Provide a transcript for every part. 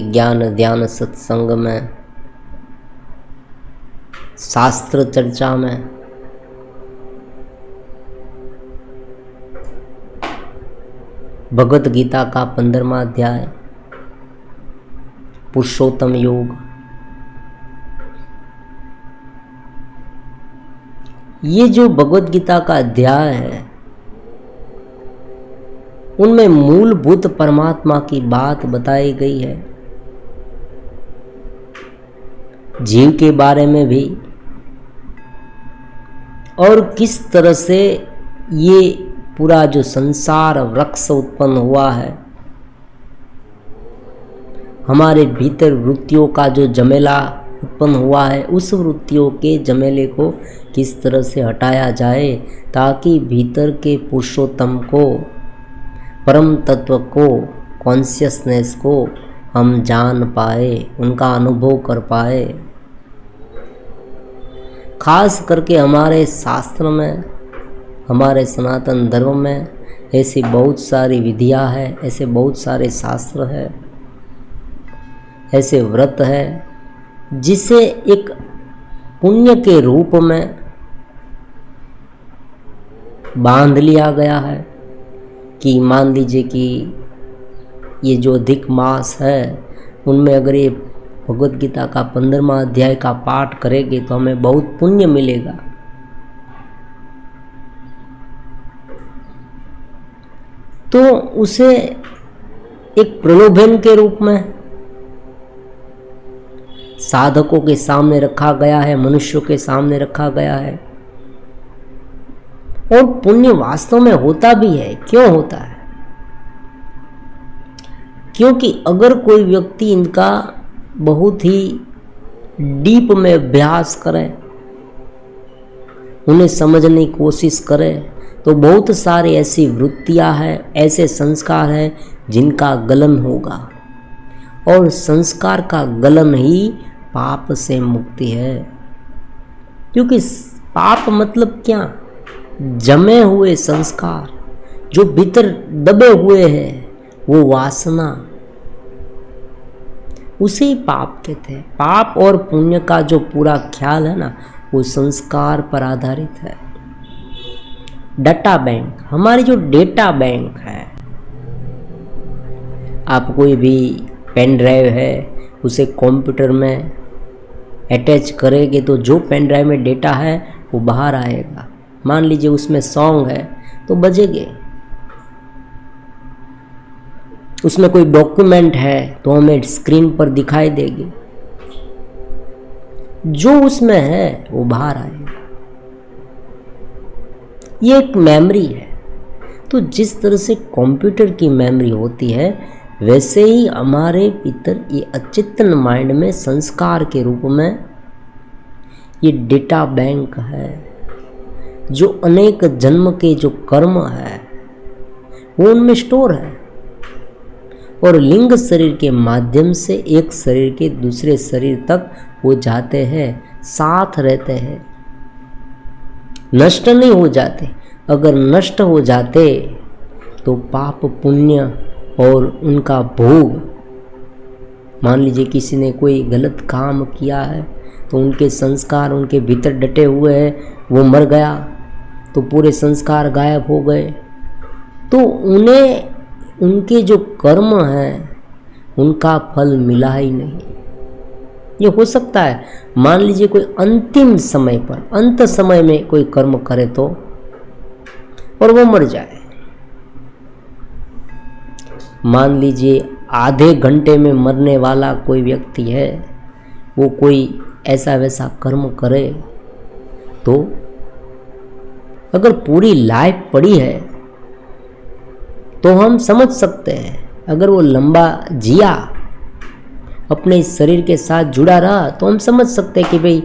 ज्ञान ध्यान सत्संग में, शास्त्र चर्चा में भगवत गीता का 15वां अध्याय पुरुषोत्तम योग। ये जो भगवत गीता का अध्याय है उनमें मूलभूत परमात्मा की बात बताई गई है, जीव के बारे में भी, और किस तरह से ये पूरा जो संसार वृक्ष उत्पन्न हुआ है, हमारे भीतर वृत्तियों का जो जमेला उत्पन्न हुआ है, उस वृत्तियों के जमेले को किस तरह से हटाया जाए ताकि भीतर के पुरुषोत्तम को, परम तत्व को, कॉन्शियसनेस को हम जान पाए, उनका अनुभव कर पाए। खास करके हमारे शास्त्र में, हमारे सनातन धर्म में ऐसी बहुत सारी विधियां हैं, ऐसे बहुत सारे शास्त्र हैं, ऐसे व्रत है जिसे एक पुण्य के रूप में बांध लिया गया है कि मान लीजिए कि ये जो अधिक मास है उनमें अगर ये भगवत गीता का 15वां अध्याय का पाठ करेंगे तो हमें बहुत पुण्य मिलेगा। तो उसे एक प्रलोभन के रूप में साधकों के सामने रखा गया है, मनुष्यों के सामने रखा गया है। और पुण्य वास्तव में होता भी है। क्यों होता है? क्योंकि अगर कोई व्यक्ति इनका बहुत ही डीप में अभ्यास करे, उन्हें समझने की कोशिश करे, तो बहुत सारी ऐसी वृत्तियां हैं, ऐसे संस्कार हैं जिनका गलन होगा, और संस्कार का गलन ही पाप से मुक्ति है। क्योंकि पाप मतलब क्या? जमे हुए संस्कार जो भीतर दबे हुए हैं, वो वासना, उसे ही पाप कहते हैं। पाप और पुण्य का जो पूरा ख्याल है ना, वो संस्कार पर आधारित है। डाटा बैंक, हमारी जो डेटा बैंक है, आप कोई भी पेन ड्राइव है उसे कंप्यूटर में अटैच करेंगे तो जो पेन ड्राइव में डेटा है वो बाहर आएगा। मान लीजिए उसमें सॉन्ग है तो बजेंगे, उसमें कोई डॉक्यूमेंट है तो हमें स्क्रीन पर दिखाई देगी, जो उसमें है वो बाहर आएगा। ये एक मेमोरी है। तो जिस तरह से कंप्यूटर की मेमोरी होती है, वैसे ही हमारे भीतर ये अचेतन माइंड में संस्कार के रूप में ये डेटा बैंक है, जो अनेक जन्म के जो कर्म है वो उनमें स्टोर है, और लिंग शरीर के माध्यम से एक शरीर के दूसरे शरीर तक वो जाते हैं, साथ रहते हैं, नष्ट नहीं हो जाते। अगर नष्ट हो जाते तो पाप पुण्य और उनका भोग, मान लीजिए किसी ने कोई गलत काम किया है तो उनके संस्कार उनके भीतर डटे हुए हैं, वो मर गया तो पूरे संस्कार गायब हो गए, तो उन्हें उनके जो कर्म हैं उनका फल मिला ही नहीं। ये हो सकता है, मान लीजिए कोई अंतिम समय पर, अंत समय में कोई कर्म करे तो, और वो मर जाए। मान लीजिए आधे घंटे में मरने वाला कोई व्यक्ति है, वो कोई ऐसा वैसा कर्म करे, तो अगर पूरी लाइफ पड़ी है तो हम समझ सकते हैं, अगर वो लंबा जिया, अपने शरीर के साथ जुड़ा रहा, तो हम समझ सकते हैं कि भाई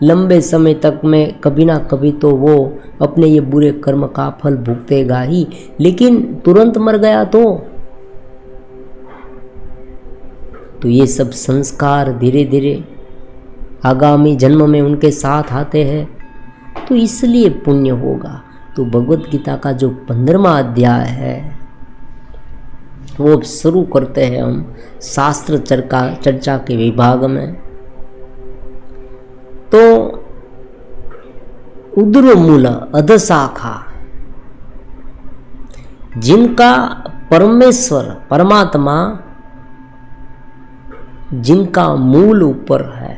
लंबे समय तक में कभी ना कभी तो वो अपने ये बुरे कर्म का फल भुगतेगा ही। लेकिन तुरंत मर गया तो ये सब संस्कार धीरे धीरे आगामी जन्म में उनके साथ आते हैं, तो इसलिए पुण्य होगा। तो भगवत गीता का जो 15वां अध्याय है वो शुरू करते हैं हम शास्त्र चर्चा के विभाग में। तो उद्र मूल अधशाखा, जिनका परमेश्वर परमात्मा जिनका मूल ऊपर है,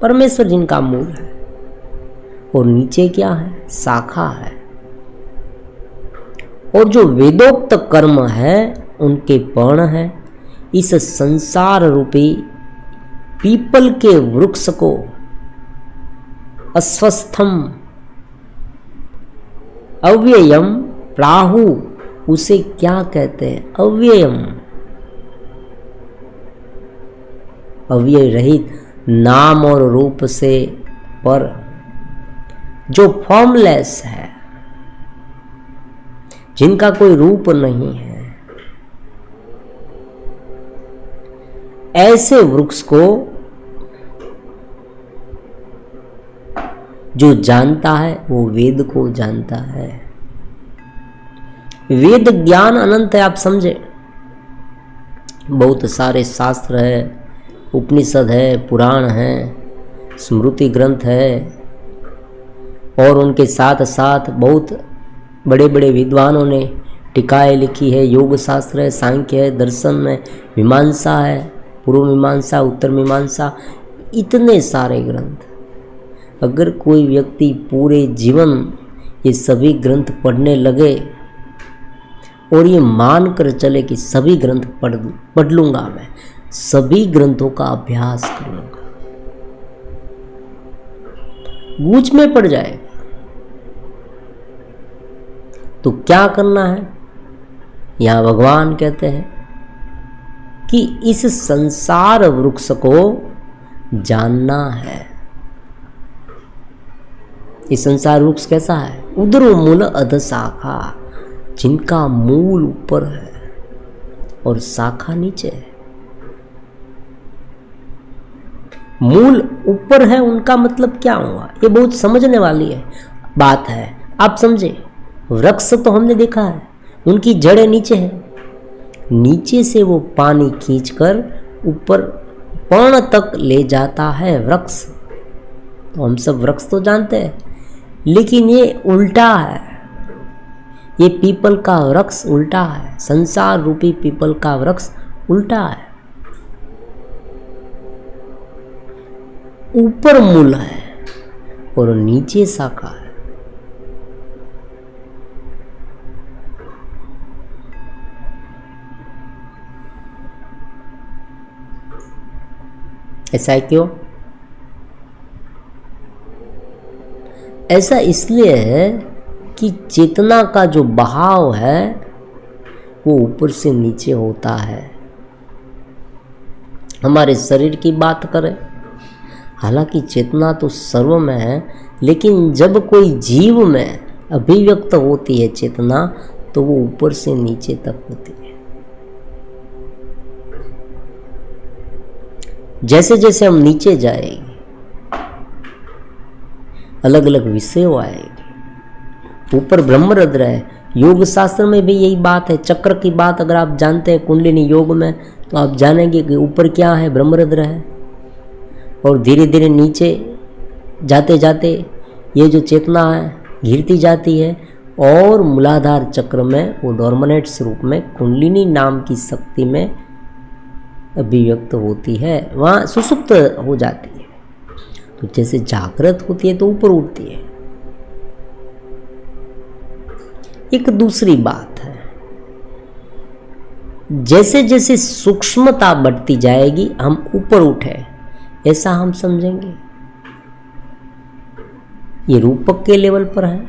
परमेश्वर जिनका मूल है, और नीचे क्या है? शाखा है। और जो वेदोक्त कर्म है उनके पर्ण है। इस संसार रूपी पीपल के वृक्ष को अस्वस्थम अव्ययम प्राहु, उसे क्या कहते हैं? अव्ययम, अव्यय रहित, नाम और रूप से पर, जो फॉर्मलेस है, जिनका कोई रूप नहीं है, ऐसे वृक्ष को जो जानता है वो वेद को जानता है। वेद ज्ञान अनंत है, आप समझे। बहुत सारे शास्त्र है, उपनिषद है, पुराण है, स्मृति ग्रंथ है, और उनके साथ साथ बहुत बड़े बड़े विद्वानों ने टीकाएँ लिखी है। योग शास्त्र है, सांख्य है, दर्शन है, मीमांसा है, पूर्व मीमांसा, उत्तर मीमांसा, इतने सारे ग्रंथ। अगर कोई व्यक्ति पूरे जीवन ये सभी ग्रंथ पढ़ने लगे और ये मान कर चले कि सभी ग्रंथ पढ़ लूँगा, मैं सभी ग्रंथों का अभ्यास करूँगा, गूंज में पड़ जाएगा। तो क्या करना है? यहाँ भगवान कहते हैं कि इस संसार वृक्ष को जानना है। इस संसार वृक्ष कैसा है? उदर मूल अधशाखा, जिनका मूल ऊपर है और शाखा नीचे है। मूल ऊपर है, उनका मतलब क्या हुआ? ये बहुत समझने वाली है बात है, आप समझे। वृक्ष तो हमने देखा है, उनकी जड़ें नीचे है, नीचे से वो पानी खींचकर ऊपर पर्ण तक ले जाता है वृक्ष। तो हम सब वृक्ष तो जानते हैं, लेकिन ये उल्टा है। ये पीपल का वृक्ष उल्टा है, संसार रूपी पीपल का वृक्ष उल्टा है। ऊपर मूल है और नीचे शाखा है। ऐसा है क्यों? ऐसा इसलिए है कि चेतना का जो बहाव है वो ऊपर से नीचे होता है। हमारे शरीर की बात करें, हालांकि चेतना तो सर्व में है, लेकिन जब कोई जीव में अभिव्यक्त होती है चेतना, तो वो ऊपर से नीचे तक होती है। जैसे जैसे हम नीचे जाएंगे, अलग अलग विषय आएंगे। ऊपर ब्रह्मरंध्र है, योग शास्त्र में भी यही बात है। चक्र की बात अगर आप जानते हैं कुंडलिनी योग में, तो आप जानेंगे कि ऊपर क्या है? ब्रह्मरंध्र है। और धीरे धीरे नीचे जाते जाते ये जो चेतना है घिरती जाती है, और मूलाधार चक्र में वो डोर्मिनेट स्वरूप में कुंडलिनी नाम की शक्ति में अभिव्यक्त होती है, वहाँ सुसुप्त हो जाती है। तो जैसे जागृत होती है तो ऊपर उठती है। एक दूसरी बात है, जैसे जैसे सूक्ष्मता बढ़ती जाएगी हम ऊपर उठे, ऐसा हम समझेंगे। ये रूपक के लेवल पर है।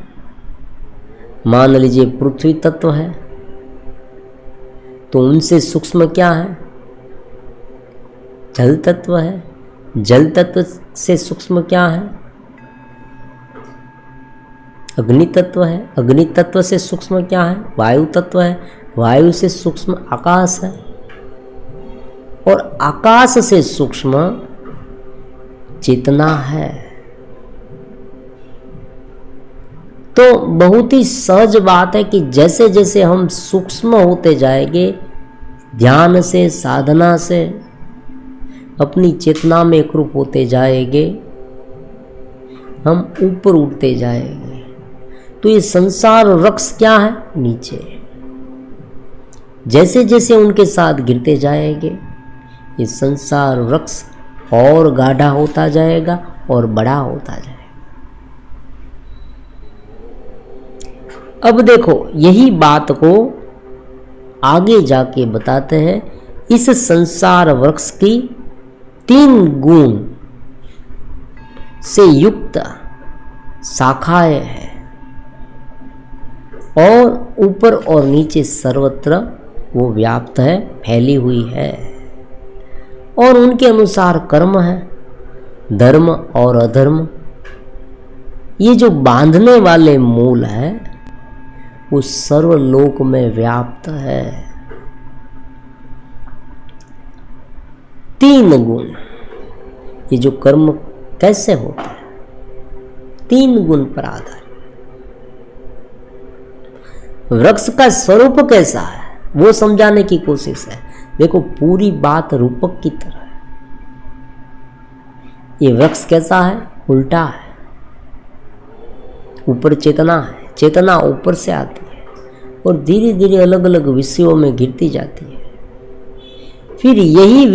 मान लीजिए पृथ्वी तत्व है, तो उनसे सूक्ष्म क्या है? जल तत्व है। जल तत्व से सूक्ष्म क्या है? अग्नि तत्व है। अग्नि तत्व से सूक्ष्म क्या है? वायु तत्व है। वायु से सूक्ष्म आकाश है, और आकाश से सूक्ष्म चेतना है। तो बहुत ही सहज बात है कि जैसे जैसे हम सूक्ष्म होते जाएंगे, ध्यान से, साधना से अपनी चेतना में एकरूप होते जाएंगे, हम ऊपर उठते जाएंगे। तो ये संसार वृक्ष क्या है? नीचे। जैसे जैसे उनके साथ गिरते जाएंगे, ये संसार वृक्ष और गाढ़ा होता जाएगा और बड़ा होता जाएगा। अब देखो, यही बात को आगे जाके बताते हैं। इस संसार वृक्ष की 3 गुण से युक्त शाखाएं हैं और ऊपर और नीचे सर्वत्र वो व्याप्त है, फैली हुई है। और उनके अनुसार कर्म है, धर्म और अधर्म। ये जो बांधने वाले मूल है वो सर्वलोक में व्याप्त है। 3 गुण। ये जो कर्म कैसे होता है? 3 गुण पर आधारित। वृक्ष का स्वरूप कैसा है वो समझाने की कोशिश है। देखो, पूरी बात रूपक की तरह है। ये वृक्ष कैसा है? उल्टा है। ऊपर चेतना है, चेतना ऊपर से आती है और धीरे धीरे अलग अलग विषयों में गिरती जाती है। फिर यही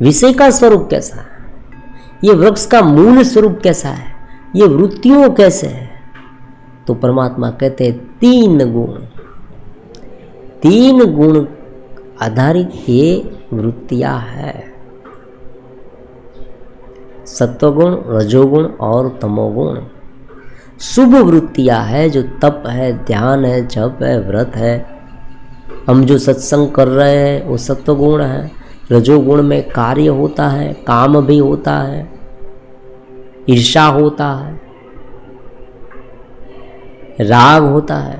विषय का स्वरूप कैसा है? ये वृक्ष का मूल स्वरूप कैसा है? ये वृत्तियों कैसे है? तो परमात्मा कहते हैं 3 गुण। 3 गुण आधारित ये वृत्तियां है। सत्वगुण, रजोगुण और तमोगुण। शुभ वृत्तियां है, जो तप है, ध्यान है, जप है, व्रत है। हम जो सत्संग कर रहे हैं वो सत्वगुण है। रजोगुण में कार्य होता है, काम भी होता है, ईर्ष्या होता है, राग होता है,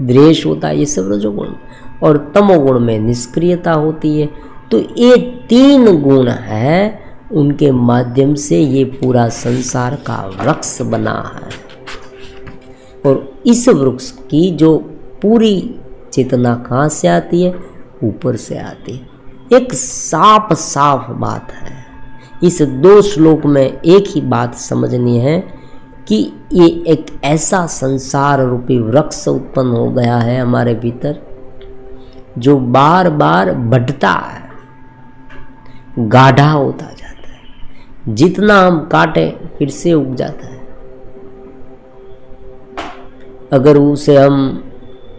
द्वेष होता है, ये सब रजोगुण। और तमोगुण में निष्क्रियता होती है। तो ये 3 गुण है, उनके माध्यम से ये पूरा संसार का वृक्ष बना है। और इस वृक्ष की जो पूरी चेतना कहाँ से आती है? ऊपर से आती है। एक साफ साफ बात है। इस 2 श्लोक में एक ही बात समझनी है कि ये एक ऐसा संसार रूपी वृक्ष उत्पन्न हो गया है हमारे भीतर, जो बार बार बढ़ता है, गाढ़ा होता जाता है। जितना हम काटे फिर से उग जाता है। अगर उसे हम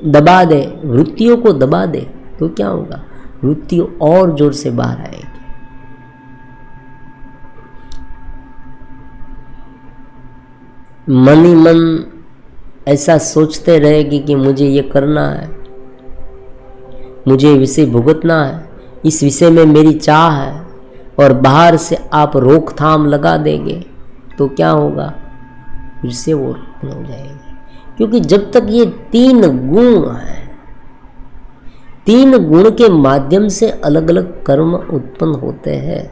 दबा दें, वृत्तियों को दबा दें, तो क्या होगा? वृत्ति और जोर से बाहर आएगी। मन ही मन ऐसा सोचते रहेगी कि मुझे ये करना है, मुझे विषय भुगतना है, इस विषय में मेरी चाह है, और बाहर से आप रोकथाम लगा देंगे तो क्या होगा? फिर से वो हो जाएगी। क्योंकि जब तक ये 3 गुण है, 3 गुण के माध्यम से अलग अलग कर्म उत्पन्न होते हैं।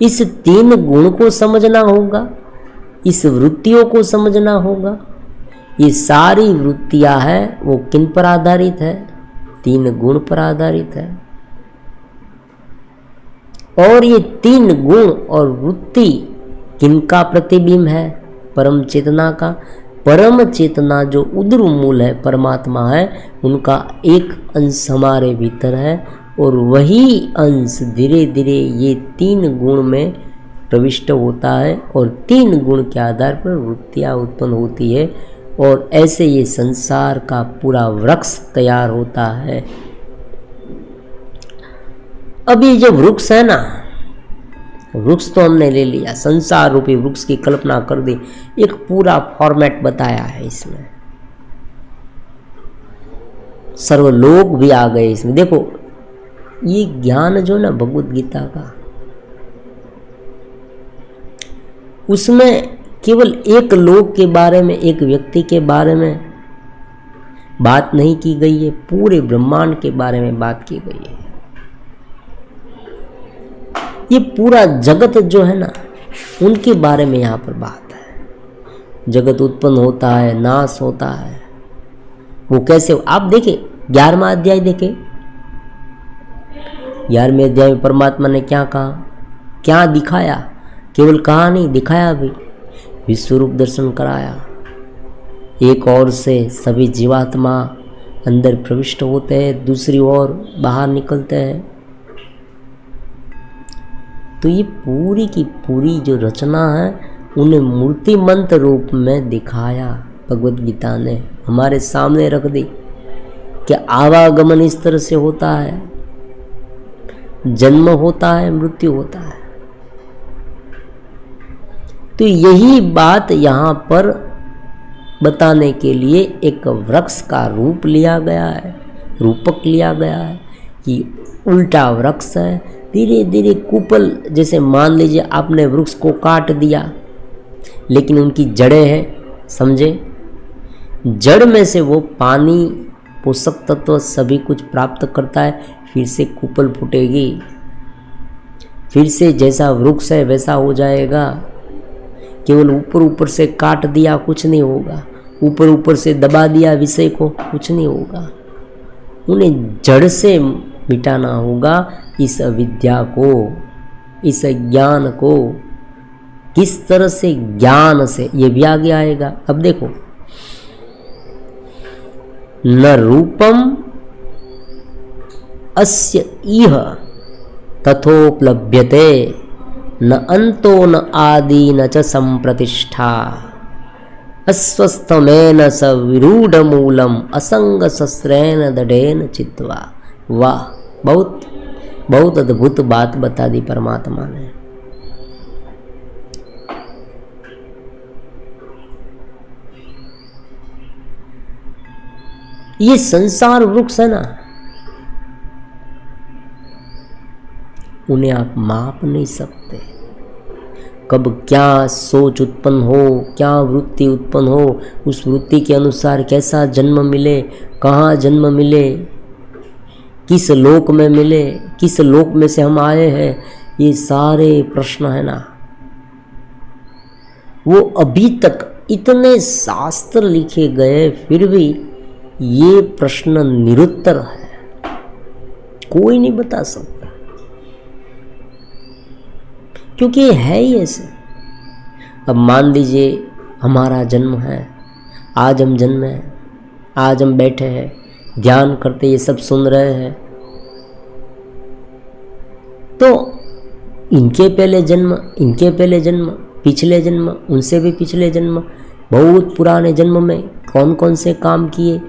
इस 3 गुण को समझना होगा, इस वृत्तियों को समझना होगा। ये सारी वृत्तियां हैं वो किन पर आधारित है? 3 गुण पर आधारित है। और ये 3 गुण और वृत्ति किनका प्रतिबिंब है? परम चेतना का। परम चेतना जो उद्र मूल है, परमात्मा है, उनका एक अंश हमारे भीतर है। और वही अंश धीरे धीरे ये 3 गुण में प्रविष्ट होता है और 3 गुण के आधार पर वृत्तियाँ उत्पन्न होती है। और ऐसे ये संसार का पूरा वृक्ष तैयार होता है। अब ये जो वृक्ष है ना, वृक्ष तो हमने ले लिया, संसार रूपी वृक्ष की कल्पना कर दी, एक पूरा फॉर्मेट बताया है इसमें, सर्वलोक भी आ गए इसमें। देखो, ये ज्ञान जो ना भगवद गीता का, उसमें केवल एक लोक के बारे में, एक व्यक्ति के बारे में बात नहीं की गई है, पूरे ब्रह्मांड के बारे में बात की गई है। ये पूरा जगत जो है ना, उनके बारे में यहाँ पर बात है। जगत उत्पन्न होता है, नाश होता है, वो कैसे, आप देखिए 11वां अध्याय देखे। 11वें अध्याय में परमात्मा ने क्या कहा, क्या दिखाया, केवल कहा नहीं, दिखाया भी, विश्वरूप दर्शन कराया। एक ओर से सभी जीवात्मा अंदर प्रविष्ट होते हैं, दूसरी ओर बाहर निकलते हैं। तो ये पूरी की पूरी जो रचना है उन्हें मूर्तिमंत रूप में दिखाया। भगवत गीता ने हमारे सामने रख दी कि आवागमन इस तरह से होता है, जन्म होता है, मृत्यु होता है। तो यही बात यहाँ पर बताने के लिए एक वृक्ष का रूप लिया गया है, रूपक लिया गया है कि उल्टा वृक्ष है। धीरे धीरे कुपल, जैसे मान लीजिए आपने वृक्ष को काट दिया लेकिन उनकी जड़ें हैं, समझे, जड़ में से वो पानी, पोषक तत्व सभी कुछ प्राप्त करता है, फिर से कुपल फूटेगी, फिर से जैसा वृक्ष है वैसा हो जाएगा। केवल ऊपर ऊपर से काट दिया कुछ नहीं होगा, ऊपर ऊपर से दबा दिया विषय को कुछ नहीं होगा। उन्हें जड़ से मिटाना होगा इस अविद्या को, इस ज्ञान को। किस तरह से? ज्ञान से। ये भी आगे आएगा। अब देखो, न रूपम अस्य इह तथोपलभ्यते, न अंतो न आदि न च संप्रतिष्ठा, अस्वस्थमेन स विरूढ़ मूलम असंग शस्त्रेण दृढ़ेन चित्वा। वाह, बहुत बहुत अद्भुत बात बता दी परमात्मा ने। ये संसार वृक्ष है ना, उन्हें आप माप नहीं सकते। कब क्या सोच उत्पन्न हो, क्या वृत्ति उत्पन्न हो, उस वृत्ति के अनुसार कैसा जन्म मिले, कहाँ जन्म मिले, किस लोक में मिले, किस लोक में से हम आए हैं, ये सारे प्रश्न है ना। वो अभी तक इतने शास्त्र लिखे गए फिर भी ये प्रश्न निरुत्तर है, कोई नहीं बता सकता, क्योंकि है ही ऐसे। अब मान लीजिए हमारा जन्म है, आज हम जन्म हैं, आज हम बैठे हैं, ध्यान करते ये सब सुन रहे हैं, तो इनके पहले जन्म, इनके पहले जन्म, पिछले जन्म, उनसे भी पिछले जन्म, बहुत पुराने जन्म में कौन कौन से काम किए,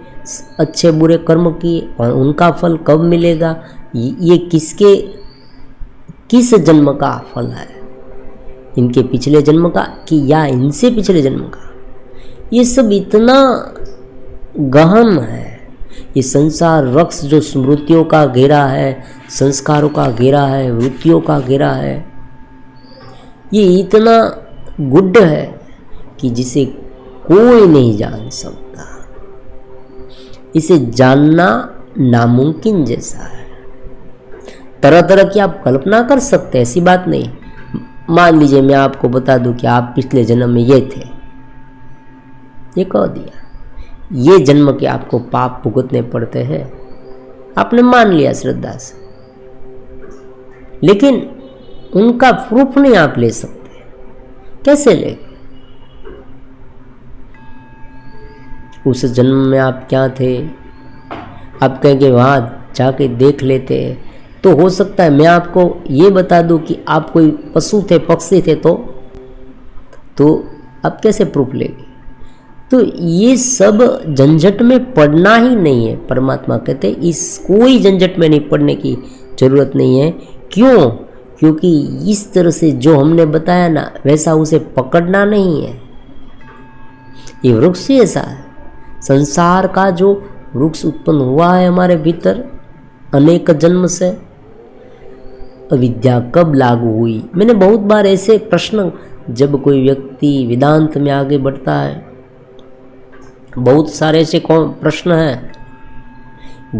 अच्छे बुरे कर्म किए और उनका फल कब मिलेगा, ये किसके किस जन्म का फल है, इनके पिछले जन्म का कि या इनसे पिछले जन्म का। ये सब इतना गहन है। ये संसार वृक्ष जो स्मृतियों का घेरा है, संस्कारों का घेरा है, वृत्तियों का घेरा है, ये इतना गुड्ड है कि जिसे कोई नहीं जान सकता। इसे जानना नामुमकिन जैसा है। तरह तरह की आप कल्पना कर सकते हैं, ऐसी बात नहीं। मान लीजिए मैं आपको बता दूं कि आप पिछले जन्म में ये थे, ये कह दिया, ये जन्म के आपको पाप भुगतने पड़ते हैं, आपने मान लिया श्रद्धा से, लेकिन उनका प्रूफ नहीं आप ले सकते। कैसे ले? उस जन्म में आप क्या थे, आप कहेंगे वहाँ जाके देख लेते, तो हो सकता है मैं आपको ये बता दूं कि आप कोई पशु थे, पक्षी थे, तो आप कैसे प्रूफ लेंगे? तो ये सब झंझट में पड़ना ही नहीं है। परमात्मा कहते इस कोई झंझट में नहीं पड़ने की जरूरत नहीं है। क्यों? क्योंकि इस तरह से जो हमने बताया ना वैसा उसे पकड़ना नहीं है। ये वृक्ष ही ऐसा है, संसार का जो वृक्ष उत्पन्न हुआ है हमारे भीतर अनेक जन्म से। अविद्या कब लागू हुई? मैंने बहुत बार ऐसे प्रश्न, जब कोई व्यक्ति वेदांत में आगे बढ़ता है, बहुत सारे ऐसे प्रश्न हैं।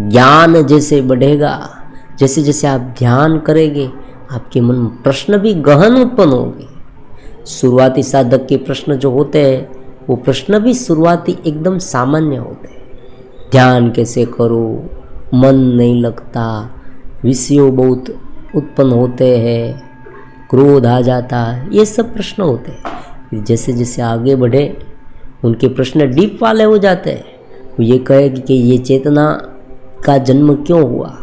ज्ञान जैसे बढ़ेगा, जैसे जैसे आप ध्यान करेंगे, आपके मन में प्रश्न भी गहन उत्पन्न होंगे। शुरुआती साधक के प्रश्न जो होते हैं वो प्रश्न भी शुरुआती एकदम सामान्य होते हैं, ध्यान कैसे करो, मन नहीं लगता, विषयों बहुत उत्पन्न होते हैं, क्रोध आ जाता है, ये सब प्रश्न होते हैं। जैसे जैसे आगे बढ़े उनके प्रश्न डीप वाले हो जाते हैं। वो ये कहे कि ये चेतना का जन्म क्यों हुआ,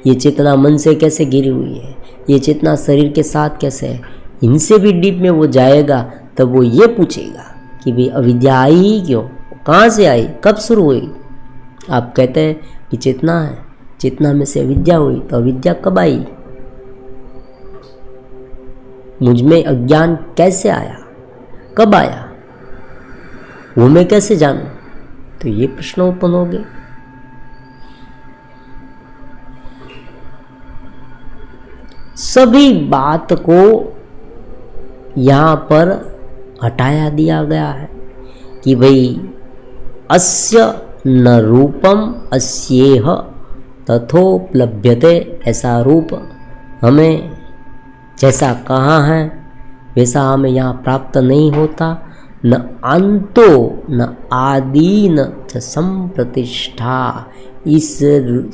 ये चेतना मन से कैसे गिरी हुई है, ये चेतना शरीर के साथ कैसे है, इनसे भी डीप में वो जाएगा। तब वो ये पूछेगा कि भाई अविद्या आई ही क्यों, कहाँ से आई, कब शुरू हुई। आप कहते हैं कि चेतना है, चेतना में से अविद्या हुई, तो अविद्या कब आई, मुझ में अज्ञान कैसे आया, कब आया, वो मैं कैसे जानूं। तो ये प्रश्न उत्पन्न हो गए। सभी बात को यहाँ पर हटाया दिया गया है कि भाई अस्य न रूपम अस्येह तथोपलभ्यते, ऐसा रूप हमें जैसा कहाँ है वैसा हमें यहाँ प्राप्त नहीं होता। न अंतो न आदि न च संप्रतिष्ठा, इस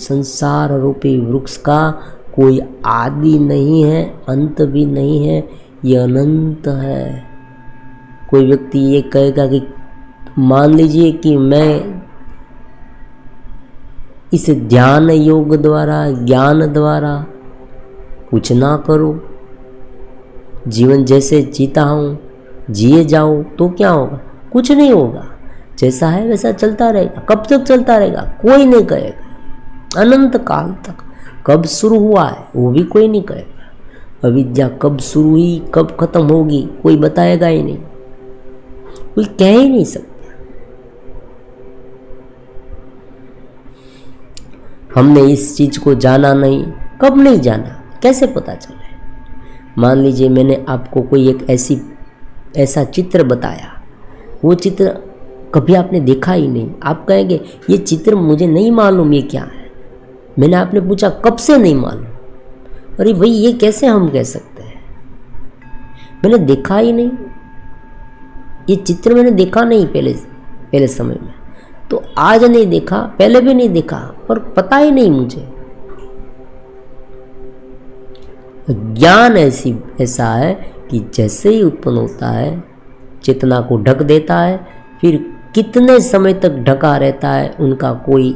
संसार रूपी वृक्ष का कोई आदि नहीं है, अंत भी नहीं है, ये अनंत है। कोई व्यक्ति ये कहेगा कि मान लीजिए कि मैं इस ध्यान योग द्वारा, ज्ञान द्वारा कुछ ना करूं, जीवन जैसे जीता हूँ जिए जाऊँ, तो क्या होगा, कुछ नहीं होगा, जैसा है वैसा चलता रहेगा। कब तक चलता रहेगा, कोई नहीं कहेगा, अनंत काल तक। कब शुरू हुआ है वो भी कोई नहीं कहेगा। अविद्या कब शुरू हुई कब खत्म होगी कोई बताएगा ही नहीं, कोई कह ही नहीं सकता। हमने इस चीज को जाना नहीं, कब नहीं जाना, कैसे पता चले। मान लीजिए मैंने आपको कोई एक ऐसा चित्र बताया, वो चित्र कभी आपने देखा ही नहीं, आप कहेंगे ये चित्र मुझे नहीं मालूम ये क्या है। मैंने आपने पूछा कब से नहीं मालूम, अरे भाई ये कैसे हम कह सकते हैं, मैंने देखा ही नहीं, ये चित्र मैंने देखा नहीं पहले समय में, तो आज नहीं देखा, पहले भी नहीं देखा और पता ही नहीं मुझे। ज्ञान ऐसा है कि जैसे ही उत्पन्न होता है चेतना को ढक देता है, फिर कितने समय तक ढका रहता है उनका कोई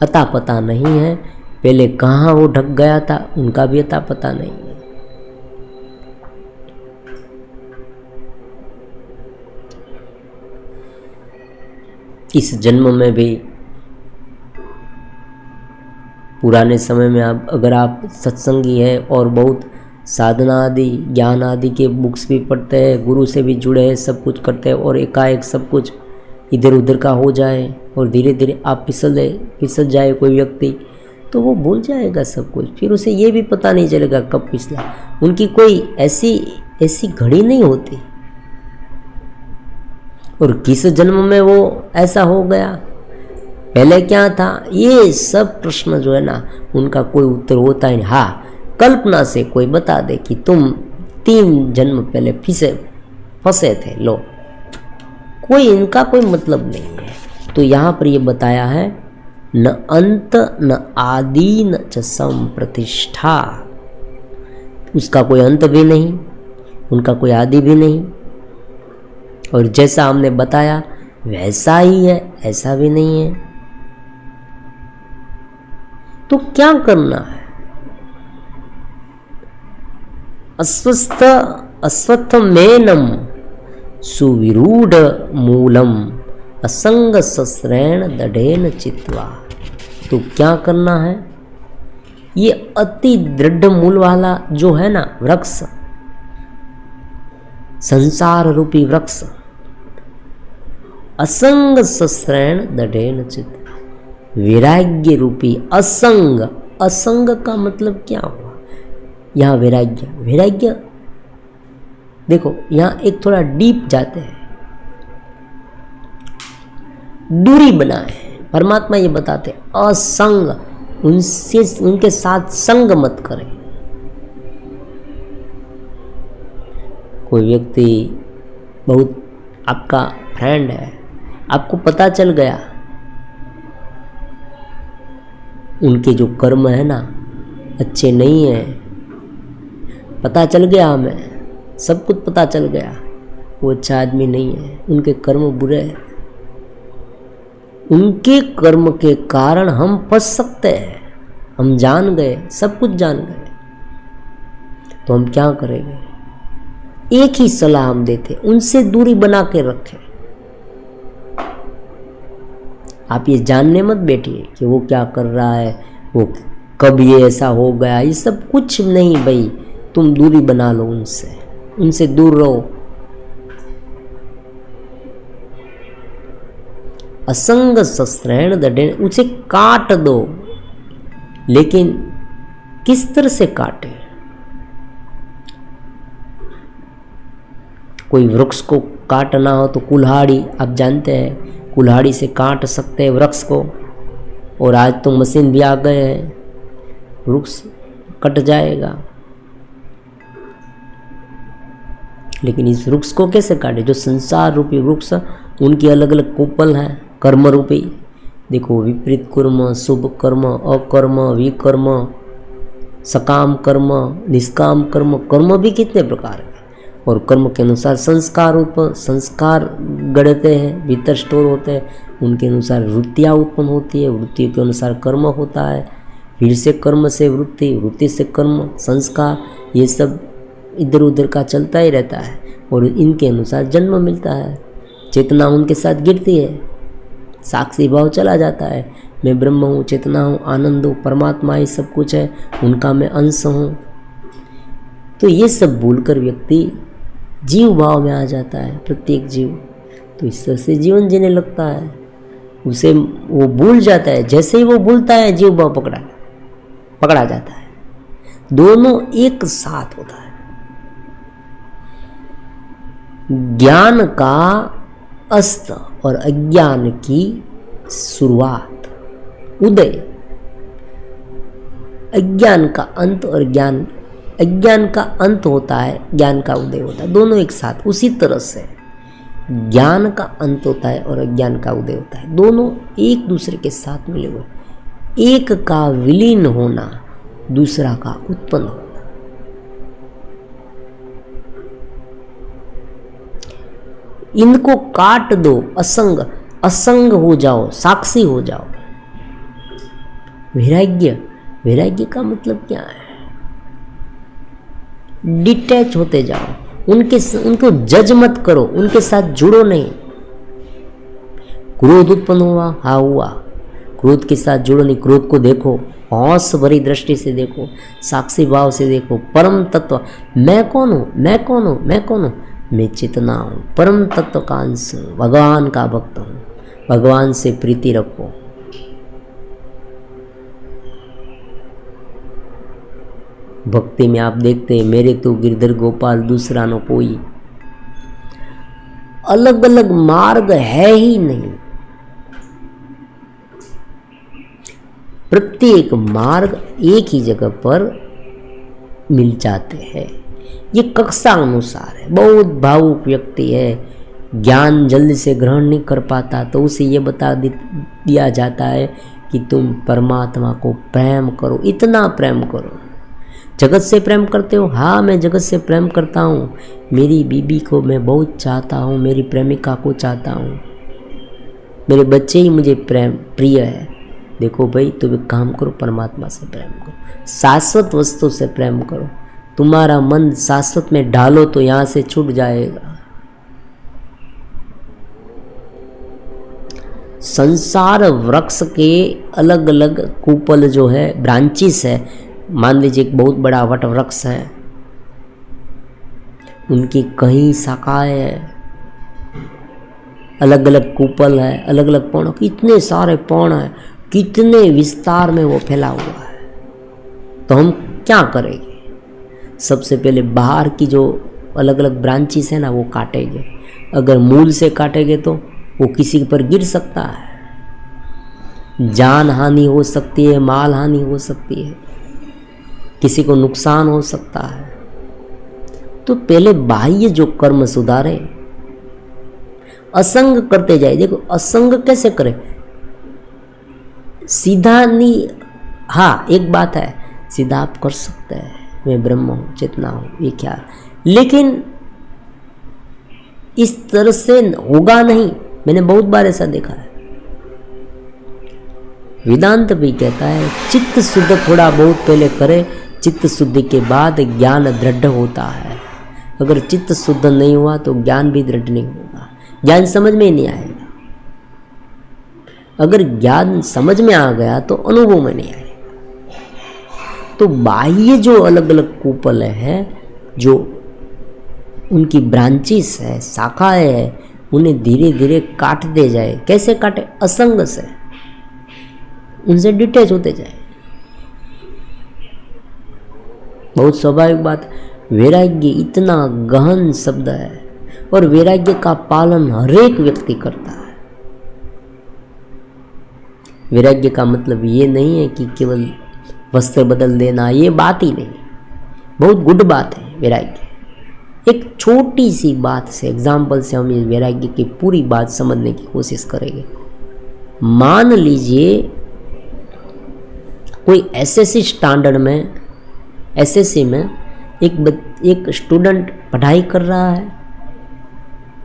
अता पता नहीं है। पहले कहाँ वो ढक गया था उनका भी अता पता नहीं है। इस जन्म में भी, पुराने समय में अगर आप सत्संगी है और बहुत साधना आदि ज्ञान आदि के बुक्स भी पढ़ते हैं, गुरु से भी जुड़े हैं, सब कुछ करते हैं, और एकाएक सब कुछ इधर उधर का हो जाए और धीरे धीरे आप फिसल जाए कोई व्यक्ति, तो वो भूल जाएगा सब कुछ, फिर उसे ये भी पता नहीं चलेगा कब फिसला। उनकी कोई ऐसी घड़ी नहीं होती, और किस जन्म में वो ऐसा हो गया, पहले क्या था, ये सब प्रश्न जो है ना उनका कोई उत्तर होता ही नहीं। हाँ, कल्पना से कोई बता दे कि तुम 3 जन्म पहले फंसे थे, लो, कोई इनका कोई मतलब नहीं है। तो यहाँ पर ये बताया है न अंत न आदि न च संप्रतिष्ठा, उसका कोई अंत भी नहीं, उनका कोई आदि भी नहीं, और जैसा हमने बताया वैसा ही है, ऐसा भी नहीं है। तो क्या करना है, अस्वस्थ मेनम सुविरूढ़ मूलम असंग सस्रेण दढ़ेन चित्वा। तो क्या करना है, ये अति दृढ़ मूल वाला जो है ना वृक्ष, संसार रूपी वृक्ष, असंग सस्रेण दढ़ेन चित्वा, वैराग्य रूपी असंग। असंग का मतलब क्या हुआ, यहाँ वैराग्य देखो, यहाँ एक थोड़ा डीप जाते हैं, दूरी बनाए। परमात्मा ये बताते असंग, उनके साथ संग मत करें। कोई व्यक्ति बहुत आपका फ्रेंड है, आपको पता चल गया उनके जो कर्म है ना अच्छे नहीं है, पता चल गया हमें, सब कुछ पता चल गया, वो अच्छा आदमी नहीं है, उनके कर्म बुरे हैं। उनके कर्म के कारण हम फंस सकते हैं, हम जान गए, सब कुछ जान गए, तो हम क्या करेंगे? एक ही सलाह हम देते, उनसे दूरी बना के रखें। आप ये जानने मत बैठिए कि वो क्या कर रहा है, वो कब ये ऐसा हो गया, ये सब कुछ नहीं भाई। तुम दूरी बना लो उनसे, उनसे दूर रहो। असंग शस्त्रेण दंडेन, उसे काट दो, लेकिन किस तरह से काटे? कोई वृक्ष को काटना हो तो कुल्हाड़ी, आप जानते हैं कुल्हाड़ी से काट सकते हैं वृक्ष को, और आज तो मशीन भी आ गए हैं, वृक्ष कट जाएगा। लेकिन इस वृक्ष को कैसे काटे? जो संसार रूपी वृक्ष, उनकी अलग अलग कोपल हैं कर्म रूपी। देखो, विपरीत कर्म, शुभ कर्म, अकर्म, विकर्म, सकाम कर्म, निष्काम कर्म, कर्म भी कितने प्रकार हैं, और कर्म के अनुसार संस्कार संस्कार गढ़ते हैं, भीतर स्टोर होते हैं, उनके अनुसार वृत्तियाँ उत्पन्न होती है, वृत्तियों के अनुसार कर्म होता है, फिर से कर्म से वृत्ति, वृत्ति से कर्म, संस्कार, ये सब इधर उधर का चलता ही रहता है, और इनके अनुसार जन्म मिलता है, चेतना उनके साथ गिरती है, साक्षी भाव चला जाता है, मैं ब्रह्म हूँ, चेतना हूँ, आनंद हूँ, परमात्मा ही सब कुछ है, उनका मैं अंश हूँ। तो ये सब भूलकर व्यक्ति जीव भाव में आ जाता है, प्रत्येक जीव। तो इस तरह से जीवन जीने लगता है, उसे वो भूल जाता है। जैसे ही वो भूलता है, जीव भाव पकड़ा जाता है, दोनों एक साथ होता है। ज्ञान का अस्त और अज्ञान की शुरुआत, उदय, अज्ञान का अंत और अज्ञान का अंत होता है, ज्ञान का उदय होता है, दोनों एक साथ। उसी तरह से ज्ञान का अंत होता है और अज्ञान का उदय होता है, दोनों एक दूसरे के साथ मिले हुए। एक का विलीन होना, दूसरा का उत्पन्न होना। इनको काट दो, असंग हो जाओ, साक्षी हो जाओ। वैराग्य का मतलब क्या है? डिटैच होते जाओ, उनको जज मत करो, उनके साथ जुड़ो नहीं। क्रोध उत्पन्न हुआ, हाँ हुआ, क्रोध के साथ जुड़ो नहीं, क्रोध को देखो, हौस भरी दृष्टि से देखो, साक्षी भाव से देखो। परम तत्व, मैं कौन हूँ, मैं कौन हूँ, मैं कौन हूँ? मैं चेतना हूँ, परम तत्व का अंश हूँ, भगवान का भक्त हूँ। भगवान से प्रीति रखो। भक्ति में आप देखते हैं, मेरे तो गिरधर गोपाल दूसरा न कोई। अलग अलग मार्ग है ही नहीं, प्रत्येक मार्ग एक ही जगह पर मिल जाते हैं। ये कक्षा अनुसार है। बहुत भावुक व्यक्ति है, ज्ञान जल्दी से ग्रहण नहीं कर पाता, तो उसे ये बता दिया जाता है कि तुम परमात्मा को प्रेम करो, इतना प्रेम करो। जगत से प्रेम करते हो? हाँ, मैं जगत से प्रेम करता हूँ, मेरी बीबी को मैं बहुत चाहता हूँ, मेरी प्रेमिका को चाहता हूँ, मेरे बच्चे ही मुझे प्रिय है। देखो भाई, तुम एक काम करो, परमात्मा से प्रेम करो, शाश्वत वस्तु से प्रेम करो। तुम्हारा मन शाश्वत में डालो तो यहाँ से छूट जाएगा। संसार वृक्ष के अलग अलग कूपल जो है, ब्रांचेस है। मान लीजिए एक बहुत बड़ा वट वृक्ष है, उनकी कई शाखाएं है, अलग अलग कूपल है, अलग अलग पौड़, कितने सारे पौड़ हैं, कितने विस्तार में वो फैला हुआ है। तो हम क्या करेंगे? सबसे पहले बाहर की जो अलग अलग ब्रांचेस है ना, वो काटेंगे। अगर मूल से काटेंगे तो वो किसी पर गिर सकता है, जान हानि हो सकती है, माल हानि हो सकती है, किसी को नुकसान हो सकता है। तो पहले बाह्य जो कर्म सुधारे, असंग करते जाए। देखो, असंग कैसे करें? सीधा नहीं हाँ एक बात है, सीधा आप कर सकते हैं मैं ब्रह्म हूँ, चेतना हूँ, ये क्या, लेकिन इस तरह से होगा नहीं। मैंने बहुत बार ऐसा देखा है। वेदांत भी कहता है चित्त शुद्ध थोड़ा बहुत पहले करे, चित्त शुद्धि के बाद ज्ञान दृढ़ होता है। अगर चित्त शुद्ध नहीं हुआ तो ज्ञान भी दृढ़ नहीं होगा, ज्ञान समझ में ही नहीं आएगा। अगर ज्ञान समझ में आ गया तो अनुभव में नहीं आएगा। तो बाह्य जो अलग अलग कूपल है, जो उनकी ब्रांचेस है, शाखाएं है, उन्हें धीरे धीरे काटते जाए। कैसे काटे? असंग से, उनसे डिटैच होते जाए। बहुत स्वाभाविक बात। वैराग्य इतना गहन शब्द है और वैराग्य का पालन हर एक व्यक्ति करता है। वैराग्य का मतलब ये नहीं है कि केवल वस्त्र बदल देना, ये बात ही नहीं। बहुत गुड बात है वैराग्य। एक छोटी सी बात से, एग्जाम्पल से हम इस वैराग्य की पूरी बात समझने की कोशिश करेंगे। मान लीजिए कोई एसएससी स्टैंडर्ड में, एसएससी में एक स्टूडेंट पढ़ाई कर रहा है,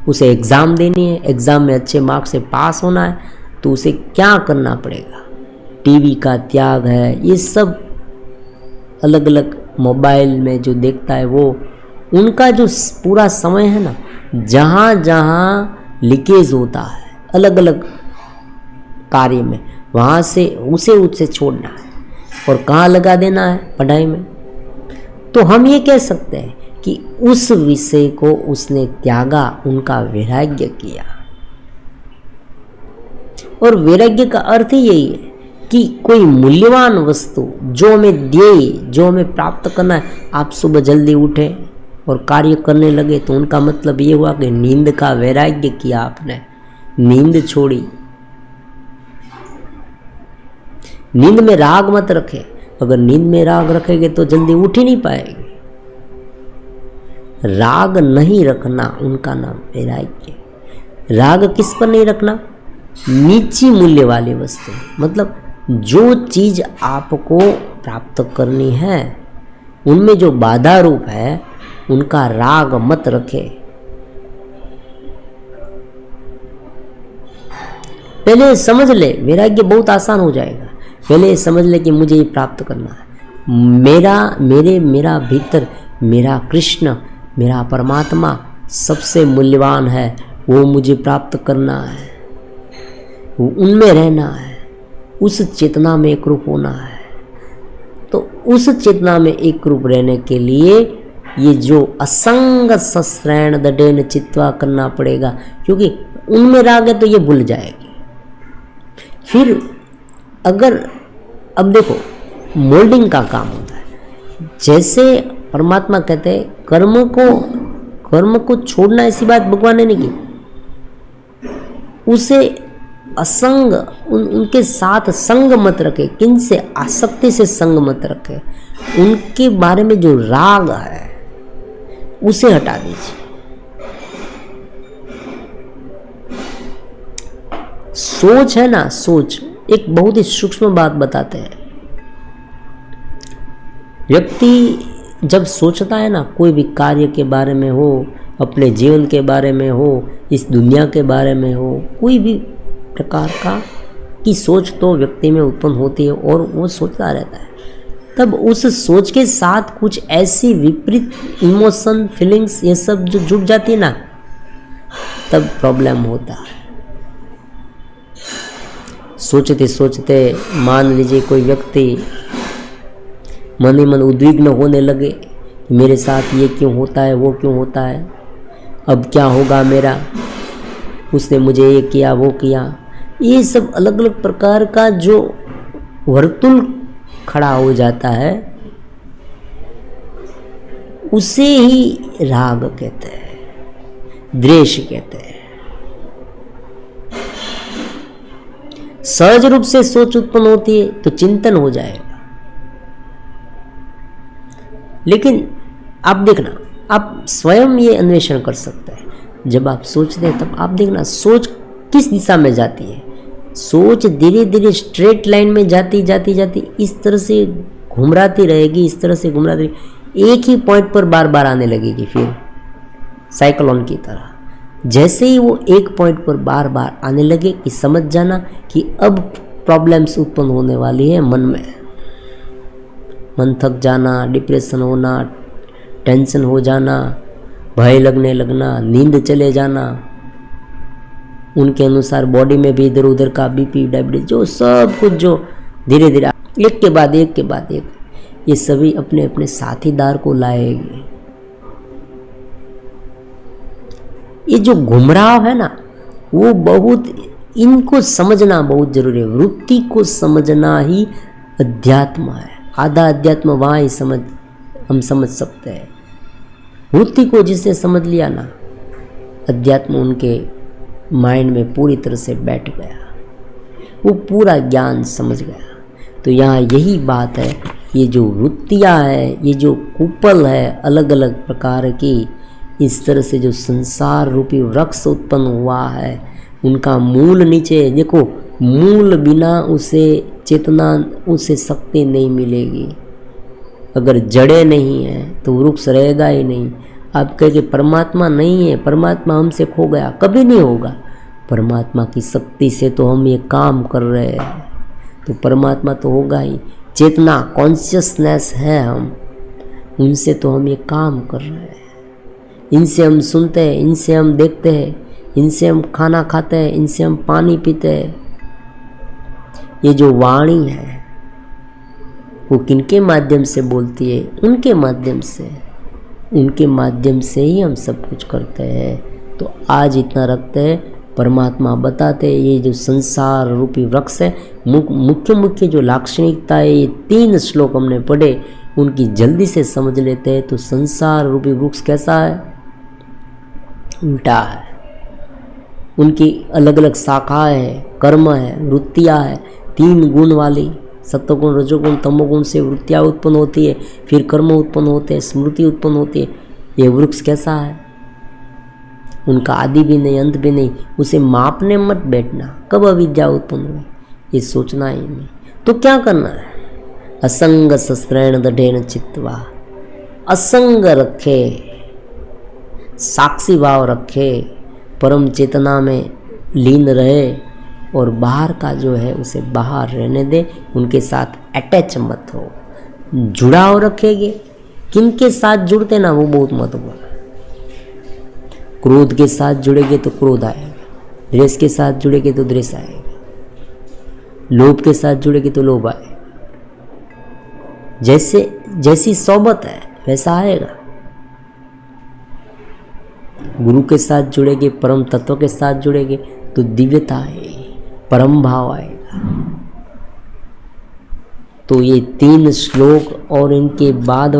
उसे एग्ज़ाम देनी है, एग्ज़ाम में अच्छे मार्क्स से पास होना है, तो उसे क्या करना पड़ेगा? टीवी का त्याग है, ये सब अलग अलग मोबाइल में जो देखता है वो, उनका जो पूरा समय है ना, जहाँ जहाँ लीकेज होता है अलग अलग कार्य में, वहाँ से उसे छोड़ना है और कहाँ लगा देना है? पढ़ाई में। तो हम ये कह सकते हैं कि उस विषय को उसने त्यागा, उनका वैराग्य किया। और वैराग्य का अर्थ ही यही है कि कोई मूल्यवान वस्तु जो हमें दे, जो हमें प्राप्त करना है, आप सुबह जल्दी उठे और कार्य करने लगे, तो उनका मतलब ये हुआ कि नींद का वैराग्य किया आपने, नींद छोड़ी। नींद में राग मत रखे। अगर नींद में राग रखेंगे तो जल्दी उठ ही नहीं पाएंगे। राग नहीं रखना, उनका नाम वैराग्य। राग किस पर नहीं रखना? नीची मूल्य वाली वस्तु, मतलब जो चीज आपको प्राप्त करनी है उनमें जो बाधा रूप है, उनका राग मत रखे। पहले समझ ले, वैराग्य बहुत आसान हो जाएगा। पहले समझ ले कि मुझे ये प्राप्त करना है, मेरा भीतर मेरा कृष्ण, मेरा परमात्मा सबसे मूल्यवान है, वो मुझे प्राप्त करना है, उनमें रहना है, उस चेतना में एक रूप होना है। तो उस चेतना में एक रूप रहने के लिए ये जो असंग सश्रैण दडेन चित्वा करना पड़ेगा, क्योंकि उनमें राग है तो ये भूल जाएगी। फिर अगर, अब देखो, मोल्डिंग का काम होता है। जैसे परमात्मा कहते हैं कर्म को छोड़ना, ऐसी बात भगवान ने नहीं की। उसे असंग, उनके साथ संग मत रखे, किन से? आसक्ति से संग मत रखे। उनके बारे में जो राग है उसे हटा दीजिए। सोच है ना, सोच एक बहुत ही सूक्ष्म बात बताते हैं। व्यक्ति जब सोचता है ना, कोई भी कार्य के बारे में हो, अपने जीवन के बारे में हो, इस दुनिया के बारे में हो, कोई भी प्रकार का की सोच तो व्यक्ति में उत्पन्न होती है और वो सोचता रहता है। तब उस सोच के साथ कुछ ऐसी विपरीत इमोशन, फीलिंग्स, ये सब जो जुड़ जाती है ना, तब प्रॉब्लम होता है। सोचते सोचते मान लीजिए कोई व्यक्ति मन ही मन उद्विग्न होने लगे, मेरे साथ ये क्यों होता है, वो क्यों होता है, अब क्या होगा मेरा, उसने मुझे ये किया, वो किया। ये सब अलग अलग प्रकार का जो वर्तुल खड़ा हो जाता है, उसे ही राग कहते हैं, द्वेष कहते हैं। सहज रूप से सोच उत्पन्न होती है तो चिंतन हो जाएगा। लेकिन आप देखना, आप स्वयं ये अन्वेषण कर सकते हैं। जब आप सोचते हैं तब आप देखना सोच किस दिशा में जाती है। सोच धीरे धीरे स्ट्रेट लाइन में जाती जाती जाती इस तरह से घुमराती रहेगी, इस तरह से घुमराती, एक ही पॉइंट पर बार बार आने लगेगी, फिर साइक्लोन की तरह। जैसे ही वो एक पॉइंट पर बार बार आने लगे कि समझ जाना कि अब प्रॉब्लम्स उत्पन्न होने वाली है मन में। मन थक जाना, डिप्रेशन होना, टेंशन हो जाना, भय लगने लगना, नींद चले जाना, उनके अनुसार बॉडी में भी इधर उधर का बीपी डायबिटीज जो सब कुछ जो धीरे धीरे एक के बाद एक ये सभी अपने अपने साथीदार को लाएगी। ये जो घुमराव है ना, वो बहुत, इनको समझना बहुत जरूरी है। वृत्ति को समझना ही अध्यात्म है। आधा अध्यात्म वहाँ ही हम समझ सकते हैं। वृत्ति को जिसने समझ लिया ना, अध्यात्म उनके माइंड में पूरी तरह से बैठ गया, वो पूरा ज्ञान समझ गया। तो यहाँ यही बात है, ये जो वृत्तियाँ है, ये जो कुपल है अलग अलग प्रकार की, इस तरह से जो संसार रूपी वृक्ष उत्पन्न हुआ है, उनका मूल नीचे देखो, मूल बिना उसे चेतना, उसे शक्ति नहीं मिलेगी। अगर जड़ें नहीं है तो वृक्ष रहेगा ही नहीं। आप कहेंगे परमात्मा नहीं है, परमात्मा हमसे खो गया, कभी नहीं होगा। परमात्मा की शक्ति से तो हम ये काम कर रहे हैं, तो परमात्मा तो होगा ही। चेतना, कॉन्शियसनेस है हम, उनसे तो हम ये काम कर रहे हैं। इनसे हम सुनते हैं, इनसे हम देखते हैं, इनसे हम खाना खाते हैं, इनसे हम पानी पीते हैं। ये जो वाणी है वो किनके माध्यम से बोलती है? उनके माध्यम से। उनके माध्यम से ही हम सब कुछ करते हैं। तो आज इतना रखते हैं। परमात्मा बताते हैं ये जो संसार रूपी वृक्ष है, मुख्य जो लाक्षणिकता है, ये 3 श्लोक हमने पढ़े, उनकी जल्दी से समझ लेते हैं। तो संसार रूपी वृक्ष कैसा है? उल्टा है। उनकी अलग अलग शाखाएं है, कर्म है, वृत्तियाँ है, 3 गुण वाली, सत्वगुण, रजोगुण, तमोगुण से वृत्तियाँ उत्पन्न होती है, फिर कर्म उत्पन्न होते हैं, स्मृति उत्पन्न होती है। ये वृक्ष कैसा है? उनका आदि भी नहीं, अंत भी नहीं। उसे मापने मत बैठना कब अविद्या उत्पन्न हुई, ये सोचना ही नहीं। तो क्या करना है? असंग शस्त्रेण दृढ़ेन चित्वा, असंग रखे, साक्षी भाव रखे, परम चेतना में लीन रहे, और बाहर का जो है उसे बाहर रहने दे, उनके साथ अटैच मत हो। जुड़ाव रखेंगे, किनके साथ जुड़ते ना वो बहुत महत्वपूर्ण है। क्रोध के साथ जुड़ेंगे तो क्रोध आएगा, द्वेष के साथ जुड़ेंगे तो द्वेष आएगा, लोभ के साथ जुड़ेंगे तो लोभ आएगा। जैसी सोबत है वैसा आएगा। गुरु के साथ जुड़ेंगे, परम तत्व के साथ जुड़ेंगे तो दिव्यता आएगी, परम भाव आएगा। तो ये 3 श्लोक और इनके बाद